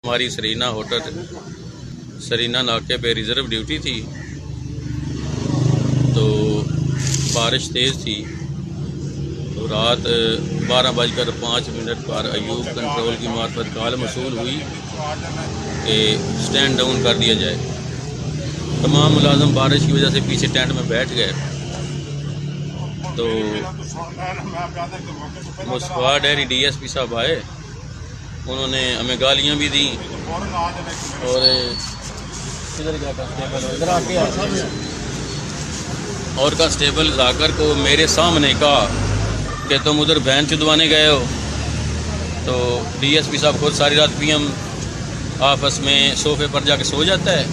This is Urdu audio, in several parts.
ہماری سرینا ہوٹل سرینا ناکے پہ ریزرو ڈیوٹی تھی تو بارش تیز تھی تو رات 12:05 پر ایوب کنٹرول کی معرفت کال موصول ہوئی کہ سٹینڈ ڈاؤن کر دیا جائے۔ تمام ملازم بارش کی وجہ سے پیچھے ٹینٹ میں بیٹھ گئے تو مصطفیٰ ڈیری ڈی ایس پی صاحب آئے، انہوں نے ہمیں گالیاں بھی دیں اور کانسٹیبل ذاکر کو میرے سامنے کہا کہ تم ادھر بہن چدوانے گئے ہو۔ تو ڈی ایس پی صاحب خود ساری رات پی ایم آفس میں صوفے پر جا کے سو جاتا ہے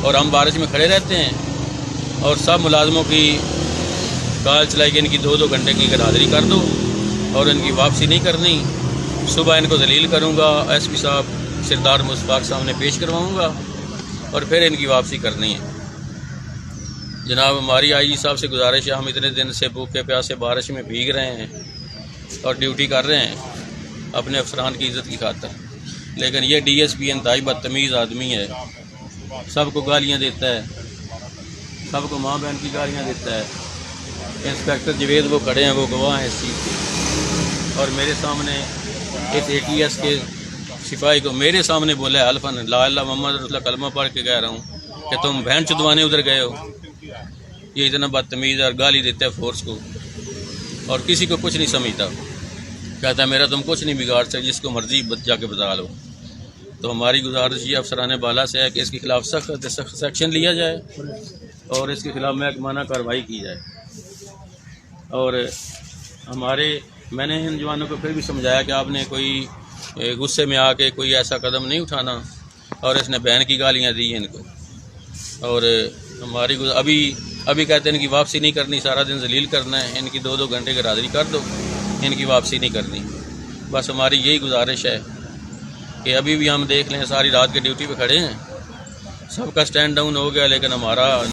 اور ہم بارش میں کھڑے رہتے ہیں، اور سب ملازموں کی کال چلائی کہ ان کی 2 گھنٹے کی حاضری کر دو اور ان کی واپسی نہیں کرنی۔ صبح ان کو ذلیل کروں گا، ایس پی صاحب سردار مصطفیٰ کے سامنے پیش کرواؤں گا اور پھر ان کی واپسی کرنی ہے۔ جناب ہماری آئی جی صاحب سے گزارش ہے، ہم اتنے دن سے بھوکے پیاسے بارش میں بھیگ رہے ہیں اور ڈیوٹی کر رہے ہیں اپنے افسران کی عزت کی خاطر، لیکن یہ ڈی ایس پی انتہائی بدتمیز آدمی ہے، سب کو گالیاں دیتا ہے، سب کو ماں بہن کی گالیاں دیتا ہے۔ انسپیکٹر جوید وہ کھڑے ہیں، وہ گواہ ہیں اس چیز کے، اور میرے سامنے اس اے ٹی ایس کے سپاہی کو میرے سامنے بولا ہے الفن لا اللہ محمد رسول اللہ کلمہ پڑھ کے کہہ رہا ہوں کہ تم بہن چدوانے ادھر گئے ہو۔ یہ اتنا بدتمیز ہے اور گالی دیتا ہے فورس کو، اور کسی کو کچھ نہیں سمجھتا، کہتا ہے میرا تم کچھ نہیں بگاڑ سکتے، جس کو مرضی جا کے بتا لو۔ تو ہماری گزارش یہ افسران بالا سے ہے کہ اس کے خلاف سخت سیکشن لیا جائے اور اس کے خلاف محکمانہ کارروائی کی جائے۔ اور میں نے ان جوانوں کو پھر بھی سمجھایا کہ آپ نے کوئی غصے میں آ کے کوئی ایسا قدم نہیں اٹھانا، اور اس نے بہن کی گالیاں دی ان کو، اور ہماری ابھی کہتے ہیں ان کی واپسی نہیں کرنی، سارا دن ذلیل کرنا ہے، ان کی 2 گھنٹے کی حاضری کر دو، ان کی واپسی نہیں کرنی۔ بس ہماری یہی گزارش ہے کہ ابھی بھی ہم دیکھ لیں ساری رات کے ڈیوٹی پہ کھڑے ہیں، سب کا سٹینڈ ڈاؤن ہو گیا لیکن ہمارا